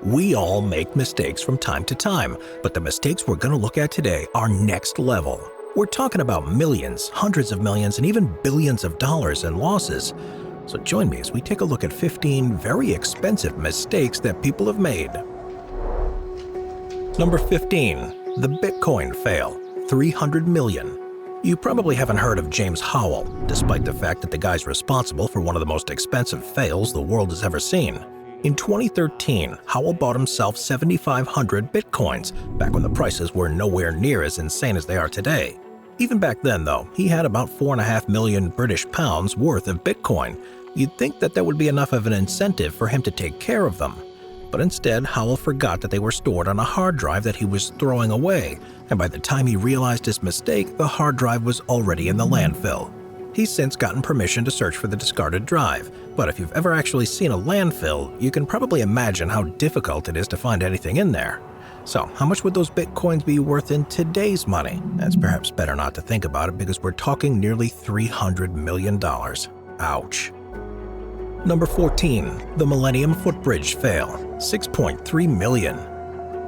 We all make mistakes from time to time, but the mistakes we're going to look at today are next level. We're talking about millions, hundreds of millions, and even billions of dollars in losses. So join me as we take a look at 15 very expensive mistakes that people have made. Number 15. The Bitcoin fail. 300 million. You probably haven't heard of James Howell, despite the fact that the guy's responsible for one of the most expensive fails the world has ever seen. In 2013, Howell bought himself 7,500 Bitcoins, back when the prices were nowhere near as insane as they are today. Even back then, though, he had about 4.5 million British pounds worth of Bitcoin. You'd think that would be enough of an incentive for him to take care of them. But instead, Howell forgot that they were stored on a hard drive that he was throwing away, and by the time he realized his mistake, the hard drive was already in the landfill. He's since gotten permission to search for the discarded drive, but if you've ever actually seen a landfill, you can probably imagine how difficult it is to find anything in there. So, how much would those Bitcoins be worth in today's money? It's perhaps better not to think about it because we're talking nearly $300 million. Ouch. Number 14. The Millennium Footbridge fail. 6.3 million.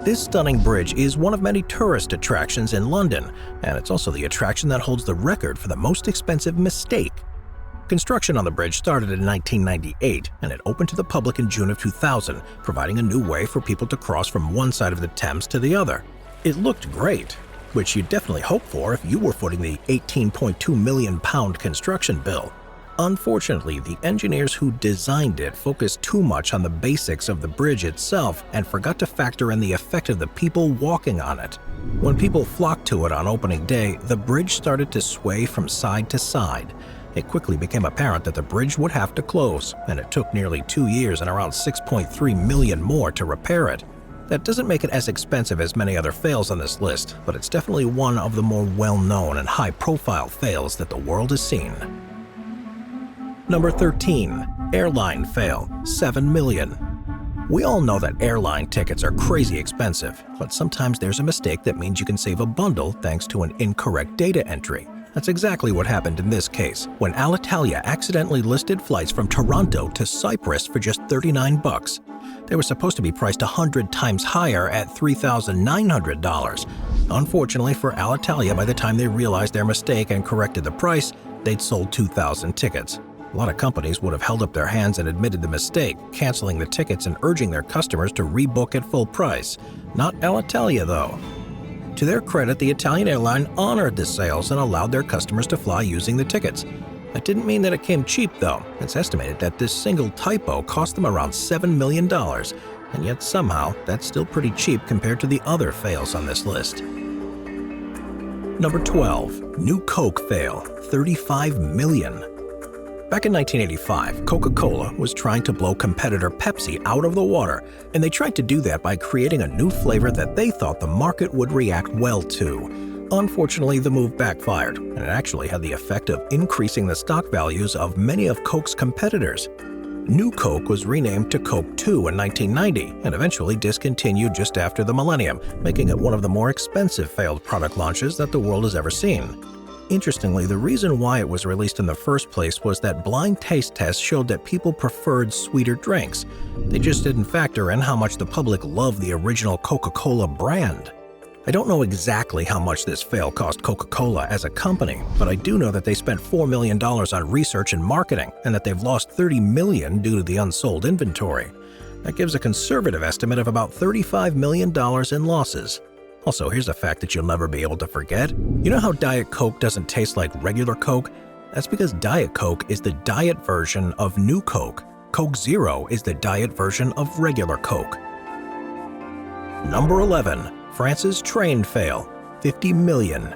This stunning bridge is one of many tourist attractions in London, and it's also the attraction that holds the record for the most expensive mistake. Construction on the bridge started in 1998, and it opened to the public in June of 2000, providing a new way for people to cross from one side of the Thames to the other. It looked great, which you'd definitely hope for if you were footing the £18.2 million construction bill. Unfortunately, the engineers who designed it focused too much on the basics of the bridge itself and forgot to factor in the effect of the people walking on it. When people flocked to it on opening day, the bridge started to sway from side to side. It quickly became apparent that the bridge would have to close, and it took nearly 2 years and around 6.3 million more to repair it. That doesn't make it as expensive as many other fails on this list, but it's definitely one of the more well-known and high-profile fails that the world has seen. Number 13. Airline fail. 7 million. We all know that airline tickets are crazy expensive, but sometimes there's a mistake that means you can save a bundle thanks to an incorrect data entry. That's exactly what happened in this case, when Alitalia accidentally listed flights from Toronto to Cyprus for just $39. They were supposed to be priced 100 times higher at $3,900. Unfortunately for Alitalia, by the time they realized their mistake and corrected the price, they'd sold 2,000 tickets. A lot of companies would have held up their hands and admitted the mistake, canceling the tickets and urging their customers to rebook at full price. Not Alitalia, though. To their credit, the Italian airline honored the sales and allowed their customers to fly using the tickets. That didn't mean that it came cheap, though. It's estimated that this single typo cost them around $7 million, and yet somehow that's still pretty cheap compared to the other fails on this list. Number 12. New Coke fail. 35 million. Back in 1985, Coca-Cola was trying to blow competitor Pepsi out of the water, and they tried to do that by creating a new flavor that they thought the market would react well to. Unfortunately, the move backfired, and it actually had the effect of increasing the stock values of many of Coke's competitors. New Coke was renamed to Coke 2 in 1990 and eventually discontinued just after the millennium, making it one of the more expensive failed product launches that the world has ever seen. Interestingly, the reason why it was released in the first place was that blind taste tests showed that people preferred sweeter drinks. They just didn't factor in how much the public loved the original Coca-Cola brand. I don't know exactly how much this fail cost Coca-Cola as a company, but I do know that they spent $4 million on research and marketing, and that they've lost $30 million due to the unsold inventory. That gives a conservative estimate of about $35 million in losses. Also, here's a fact that you'll never be able to forget. You know how Diet Coke doesn't taste like regular Coke? That's because Diet Coke is the diet version of New Coke. Coke Zero is the diet version of regular Coke. Number 11. France's train fail. 50 million.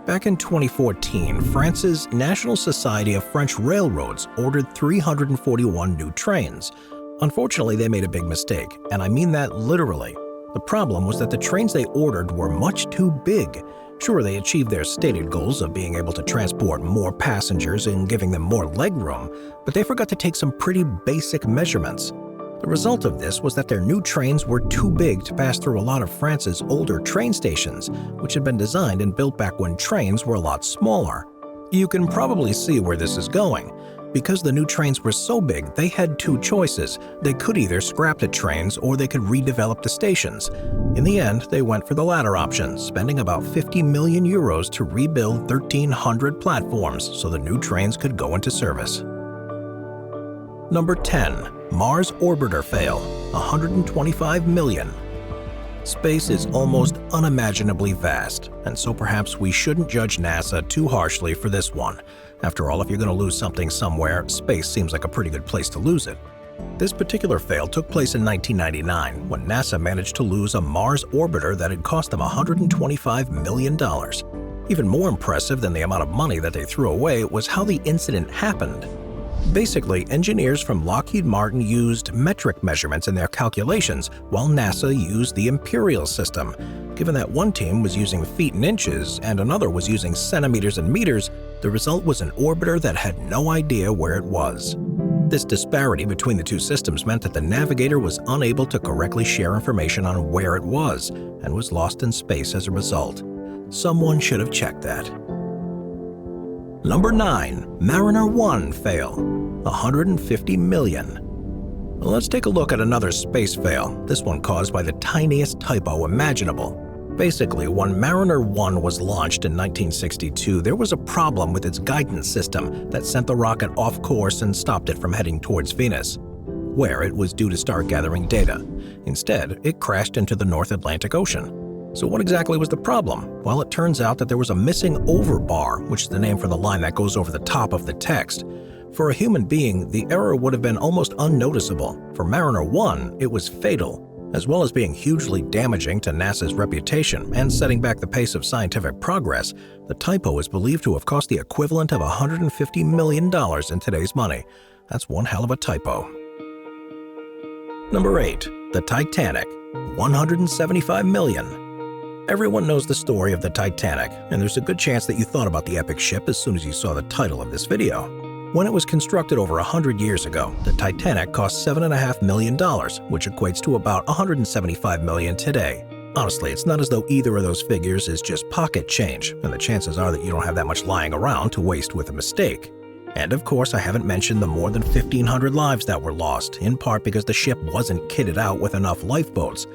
Back in 2014, France's National Society of French Railroads ordered 341 new trains. Unfortunately, they made a big mistake, and I mean that literally. The problem was that the trains they ordered were much too big. Sure, they achieved their stated goals of being able to transport more passengers and giving them more legroom, but they forgot to take some pretty basic measurements. The result of this was that their new trains were too big to pass through a lot of France's older train stations, which had been designed and built back when trains were a lot smaller. You can probably see where this is going. Because the new trains were so big, they had two choices. They could either scrap the trains or they could redevelop the stations. In the end, they went for the latter option, spending about 50 million euros to rebuild 1,300 platforms so the new trains could go into service. Number 10. Mars Orbiter Fail, 125 million. Space is almost unimaginably vast, and so perhaps we shouldn't judge NASA too harshly for this one. After all, if you're going to lose something somewhere, space seems like a pretty good place to lose it. This particular fail took place in 1999 when NASA managed to lose a Mars orbiter that had cost them $125 million. Even more impressive than the amount of money that they threw away was how the incident happened. Basically, engineers from Lockheed Martin used metric measurements in their calculations, while NASA used the imperial system. Given that one team was using feet and inches and another was using centimeters and meters, the result was an orbiter that had no idea where it was. This disparity between the two systems meant that the navigator was unable to correctly share information on where it was and was lost in space as a result. Someone should have checked that. Number 9. Mariner 1 Fail, 150 million. Let's take a look at another space fail, this one caused by the tiniest typo imaginable. Basically, when Mariner 1 was launched in 1962, there was a problem with its guidance system that sent the rocket off course and stopped it from heading towards Venus, where it was due to start gathering data. Instead, it crashed into the North Atlantic Ocean. So what exactly was the problem? Well, it turns out that there was a missing overbar, which is the name for the line that goes over the top of the text. For a human being, the error would have been almost unnoticeable. For Mariner 1, it was fatal, as well as being hugely damaging to NASA's reputation and setting back the pace of scientific progress. The typo is believed to have cost the equivalent of $150 million in today's money. That's one hell of a typo. Number 8. The Titanic, 175 million. Everyone knows the story of the Titanic, and there's a good chance that you thought about the epic ship as soon as you saw the title of this video. When it was constructed over 100 years ago, the Titanic cost $7.5 million, which equates to about $175 million today. Honestly, it's not as though either of those figures is just pocket change, and the chances are that you don't have that much lying around to waste with a mistake. And of course, I haven't mentioned the more than 1,500 lives that were lost, in part because the ship wasn't kitted out with enough lifeboats.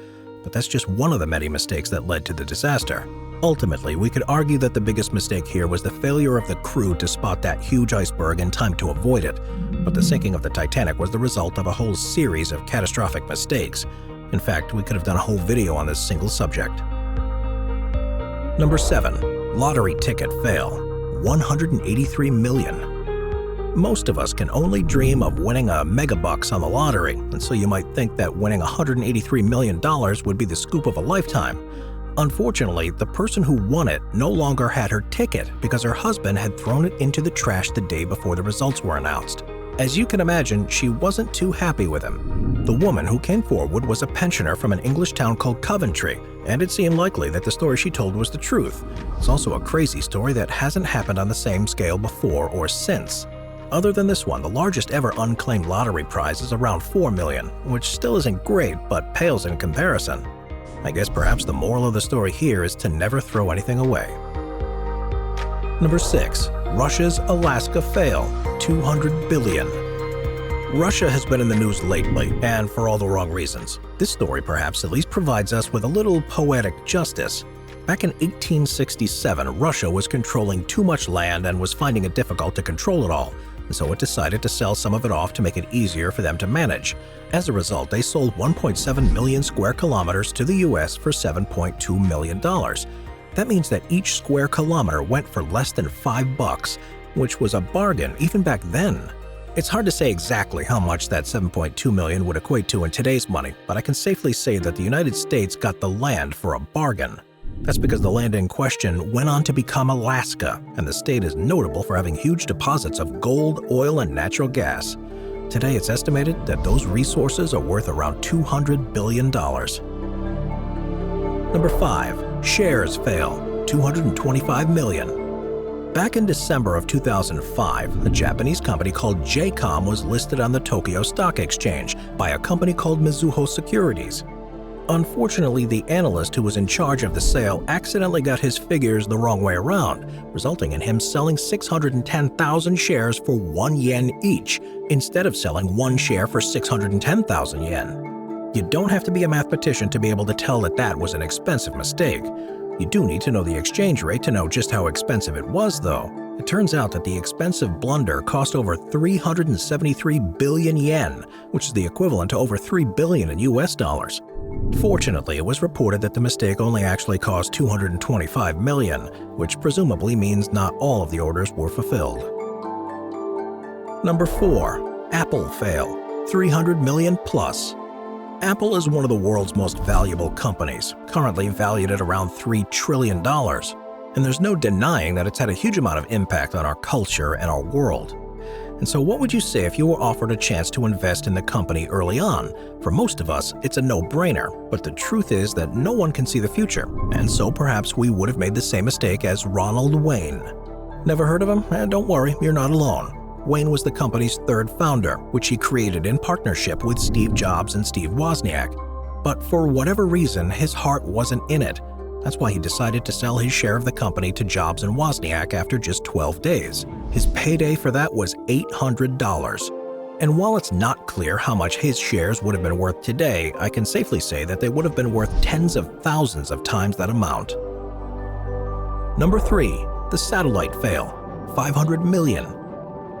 But that's just one of the many mistakes that led to the disaster. Ultimately, we could argue that the biggest mistake here was the failure of the crew to spot that huge iceberg in time to avoid it. But the sinking of the Titanic was the result of a whole series of catastrophic mistakes. In fact, we could have done a whole video on this single subject. Number 7. Lottery ticket fail, 183 million. Most of us can only dream of winning a megabucks on the lottery, and so you might think that winning $183 million would be the scoop of a lifetime. Unfortunately, the person who won it no longer had her ticket because her husband had thrown it into the trash the day before the results were announced. As you can imagine, she wasn't too happy with him. The woman who came forward was a pensioner from an English town called Coventry, and it seemed likely that the story she told was the truth. It's also a crazy story that hasn't happened on the same scale before or since. Other than this one, the largest ever unclaimed lottery prize is around $4 million, which still isn't great, but pales in comparison. I guess perhaps the moral of the story here is to never throw anything away. Number 6. Russia's Alaska fail, 200 billion. Russia has been in the news lately, and for all the wrong reasons. This story perhaps at least provides us with a little poetic justice. Back in 1867, Russia was controlling too much land and was finding it difficult to control it all. So it decided to sell some of it off to make it easier for them to manage. As a result, they sold 1.7 million square kilometers to the US for $7.2 million. That means that each square kilometer went for less than $5, which was a bargain even back then. It's hard to say exactly how much that $7.2 million would equate to in today's money, but I can safely say that the United States got the land for a bargain. That's because the land in question went on to become Alaska, and the state is notable for having huge deposits of gold, oil, and natural gas. Today, it's estimated that those resources are worth around $200 billion. Number 5. Shares fail, 225 million. Back in December of 2005, a Japanese company called JCOM was listed on the Tokyo Stock Exchange by a company called Mizuho Securities. Unfortunately, the analyst who was in charge of the sale accidentally got his figures the wrong way around, resulting in him selling 610,000 shares for 1 yen each, instead of selling 1 share for 610,000 yen. You don't have to be a mathematician to be able to tell that that was an expensive mistake. You do need to know the exchange rate to know just how expensive it was, though. It turns out that the expensive blunder cost over 373 billion yen, which is the equivalent to over 3 billion in US dollars. Fortunately, it was reported that the mistake only actually cost 225 million, which presumably means not all of the orders were fulfilled. Number 4. Apple fail. 300 million plus. Apple is one of the world's most valuable companies, currently valued at around $3 trillion. And there's no denying that it's had a huge amount of impact on our culture and our world. And so what would you say if you were offered a chance to invest in the company early on? For most of us, it's a no-brainer, but the truth is that no one can see the future, and so perhaps we would have made the same mistake as Ronald Wayne. Never heard of him? Don't worry, you're not alone. Wayne was the company's third founder, which he created in partnership with Steve Jobs and Steve Wozniak. But for whatever reason, his heart wasn't in it. That's why he decided to sell his share of the company to Jobs and Wozniak after just 12 days. His payday for that was $800. And while it's not clear how much his shares would have been worth today, I can safely say that they would have been worth tens of thousands of times that amount. Number 3. The satellite fail. 500 million.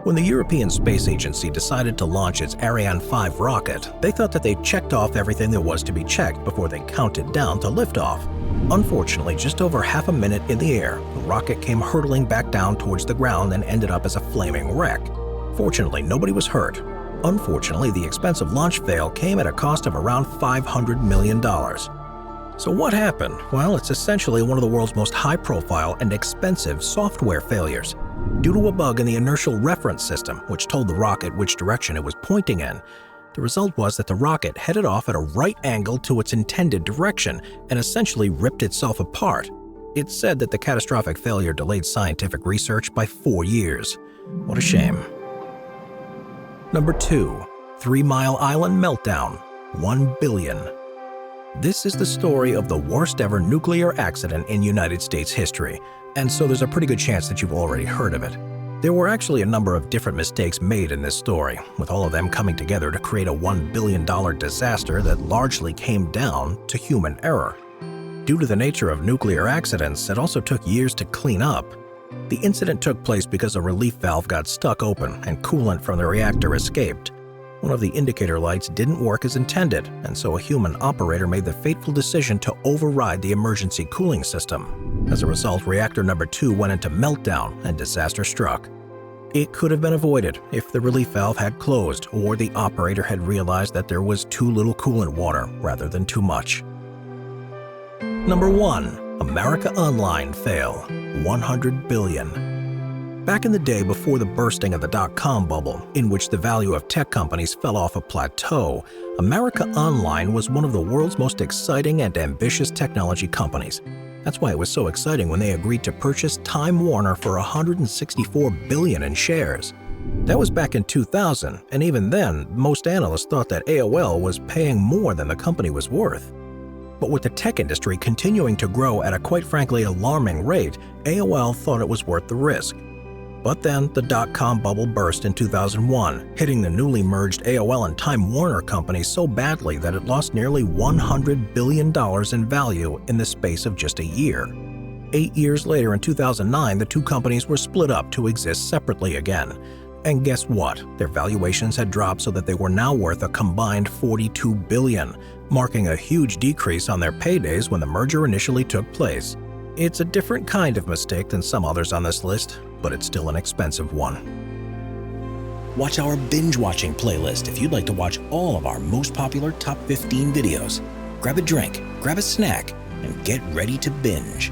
When the European Space Agency decided to launch its Ariane 5 rocket, they thought that they'd checked off everything there was to be checked before they counted down to liftoff. Unfortunately, just over half a minute in the air, the rocket came hurtling back down towards the ground and ended up as a flaming wreck. Fortunately, nobody was hurt. Unfortunately, the expensive launch fail came at a cost of around $500 million. So what happened? Well, it's essentially one of the world's most high-profile and expensive software failures. Due to a bug in the inertial reference system, which told the rocket which direction it was pointing in, the result was that the rocket headed off at a right angle to its intended direction and essentially ripped itself apart. It's said that the catastrophic failure delayed scientific research by 4 years. What a shame. Number 2. 3 Mile Island meltdown. 1 billion. This is the story of the worst ever nuclear accident in United States history, and so there's a pretty good chance that you've already heard of it. There were actually a number of different mistakes made in this story, with all of them coming together to create a $1 billion disaster that largely came down to human error. Due to the nature of nuclear accidents, it also took years to clean up. The incident took place because a relief valve got stuck open and coolant from the reactor escaped. One of the indicator lights didn't work as intended, and so a human operator made the fateful decision to override the emergency cooling system. As a result, reactor number 2 went into meltdown and disaster struck. It could have been avoided if the relief valve had closed or the operator had realized that there was too little coolant water rather than too much. Number 1. America Online fail. 100 billion. Back in the day before the bursting of the dot-com bubble, in which the value of tech companies fell off a plateau, America Online was one of the world's most exciting and ambitious technology companies. That's why it was so exciting when they agreed to purchase Time Warner for $164 billion in shares. That was back in 2000, and even then, most analysts thought that AOL was paying more than the company was worth. But with the tech industry continuing to grow at a quite frankly alarming rate, AOL thought it was worth the risk. But then the dot-com bubble burst in 2001, hitting the newly merged AOL and Time Warner companies so badly that it lost nearly $100 billion in value in the space of just a year. 8 years later, in 2009, the two companies were split up to exist separately again. And guess what? Their valuations had dropped so that they were now worth a combined $42 billion, marking a huge decrease on their paydays when the merger initially took place. It's a different kind of mistake than some others on this list, but it's still an expensive one. Watch our binge-watching playlist if you'd like to watch all of our most popular top 15 videos. Grab a drink, grab a snack, and get ready to binge.